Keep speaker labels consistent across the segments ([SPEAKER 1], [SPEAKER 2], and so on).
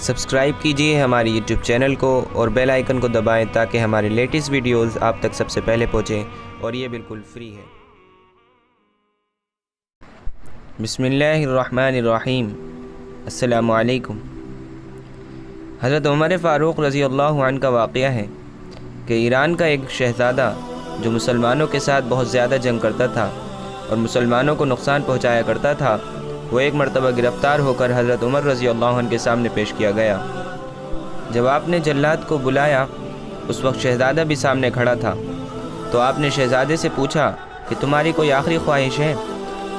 [SPEAKER 1] Subscribe کیجیے ہماری YouTube channel کو اور بیل آئیکن کو دبائیں تاکہ ہمارے لیٹسٹ ویڈیوز آپ تک سب سے پہلے پہنچیں، اور یہ بالکل فری ہے۔ بسم اللہ الرحمن الرحیم۔ السلام علیکم۔ حضرت عمر فاروق رضی اللہ عنہ کا واقعہ ہے کہ ایران کا ایک شہزادہ جو مسلمانوں کے ساتھ بہت زیادہ جنگ کرتا تھا اور مسلمانوں کو نقصان پہنچایا کرتا تھا، وہ ایک مرتبہ گرفتار ہو کر حضرت عمر رضی اللہ عنہ کے سامنے پیش کیا گیا۔ جب آپ نے جلاد کو بلایا، اس وقت شہزادہ بھی سامنے کھڑا تھا، تو آپ نے شہزادے سے پوچھا کہ تمہاری کوئی آخری خواہش ہے؟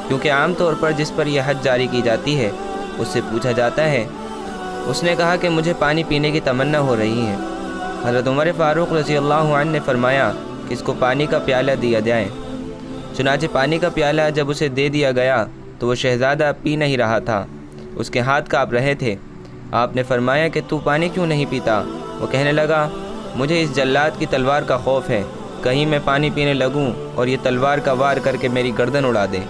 [SPEAKER 1] کیونکہ عام طور پر جس پر یہ حد جاری کی جاتی ہے اس سے پوچھا جاتا ہے۔ اس نے کہا کہ مجھے پانی پینے کی تمنا ہو رہی ہے۔ حضرت عمر فاروق رضی اللہ عنہ نے فرمایا کہ اس کو پانی کا پیالہ دیا جائے۔ چنانچہ پانی کا پیالہ جب اسے دے دیا گیا تو وہ شہزادہ پی نہیں رہا تھا، اس کے ہاتھ کانپ رہے تھے۔ آپ نے فرمایا کہ تو پانی کیوں نہیں پیتا؟ وہ کہنے لگا، مجھے اس جلاد کی تلوار کا خوف ہے، کہیں میں پانی پینے لگوں اور یہ تلوار کا وار کر کے میری گردن اڑا دے۔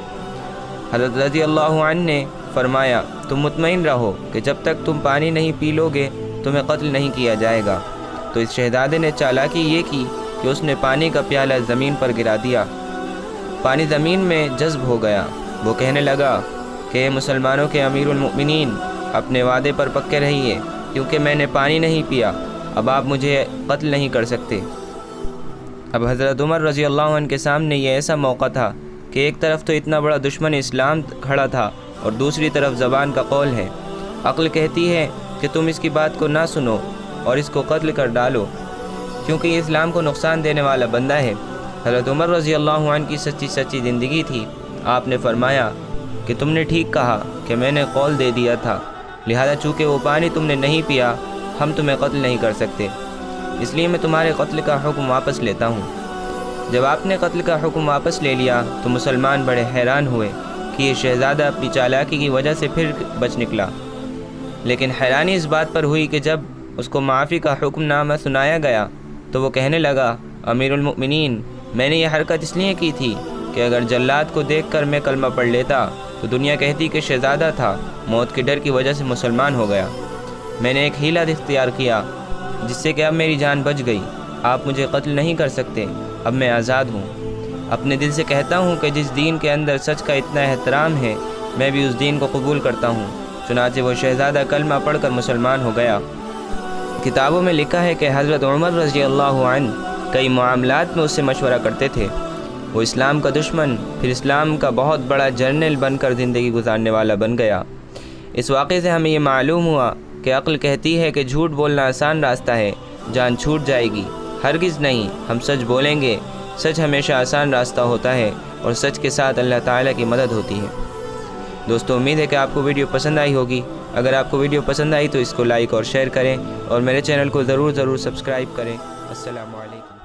[SPEAKER 1] حضرت رضی اللہ عنہ نے فرمایا، تم مطمئن رہو کہ جب تک تم پانی نہیں پی لو گے تمہیں قتل نہیں کیا جائے گا۔ تو اس شہزادے نے چالاکی یہ کی کہ اس نے پانی کا پیالہ زمین پر گرا دیا۔ پانی زمین میں جذب ہو گیا۔ وہ کہنے لگا کہ اے مسلمانوں کے امیر المؤمنین، اپنے وعدے پر پکے رہیے، کیونکہ میں نے پانی نہیں پیا، اب آپ مجھے قتل نہیں کر سکتے۔ اب حضرت عمر رضی اللہ عنہ کے سامنے یہ ایسا موقع تھا کہ ایک طرف تو اتنا بڑا دشمن اسلام کھڑا تھا اور دوسری طرف زبان کا قول ہے۔ عقل کہتی ہے کہ تم اس کی بات کو نہ سنو اور اس کو قتل کر ڈالو، کیونکہ یہ اسلام کو نقصان دینے والا بندہ ہے۔ حضرت عمر رضی اللہ عنہ کی سچی زندگی تھی۔ آپ نے فرمایا کہ تم نے ٹھیک کہا کہ میں نے قول دے دیا تھا، لہذا چونکہ وہ پانی تم نے نہیں پیا، ہم تمہیں قتل نہیں کر سکتے، اس لیے میں تمہارے قتل کا حکم واپس لیتا ہوں۔ جب آپ نے قتل کا حکم واپس لے لیا تو مسلمان بڑے حیران ہوئے کہ یہ شہزادہ اپنی چالاکی کی وجہ سے پھر بچ نکلا، لیکن حیرانی اس بات پر ہوئی کہ جب اس کو معافی کا حکم نامہ سنایا گیا تو وہ کہنے لگا، امیر المؤمنین، میں نے یہ حرکت اس لیے کی تھی کہ اگر جلاد کو دیکھ کر میں کلمہ پڑھ لیتا تو دنیا کہتی کہ شہزادہ تھا، موت کے ڈر کی وجہ سے مسلمان ہو گیا۔ میں نے ایک حیلہ اختیار کیا جس سے کہ اب میری جان بچ گئی۔ آپ مجھے قتل نہیں کر سکتے، اب میں آزاد ہوں۔ اپنے دل سے کہتا ہوں کہ جس دین کے اندر سچ کا اتنا احترام ہے، میں بھی اس دین کو قبول کرتا ہوں۔ چنانچہ وہ شہزادہ کلمہ پڑھ کر مسلمان ہو گیا۔ کتابوں میں لکھا ہے کہ حضرت عمر رضی اللہ عنہ کئی معاملات میں اس سے مشورہ کرتے تھے۔ وہ اسلام کا دشمن، پھر اسلام کا بہت بڑا جرنیل بن کر زندگی گزارنے والا بن گیا۔ اس واقعے سے ہمیں یہ معلوم ہوا کہ عقل کہتی ہے کہ جھوٹ بولنا آسان راستہ ہے، جان چھوٹ جائے گی۔ ہرگز نہیں، ہم سچ بولیں گے۔ سچ ہمیشہ آسان راستہ ہوتا ہے اور سچ کے ساتھ اللہ تعالیٰ کی مدد ہوتی ہے۔ دوستو، امید ہے کہ آپ کو ویڈیو پسند آئی ہوگی۔ اگر آپ کو ویڈیو پسند آئی تو اس کو لائک اور شیئر کریں اور میرے چینل کو ضرور سبسکرائب کریں۔ السلام علیکم۔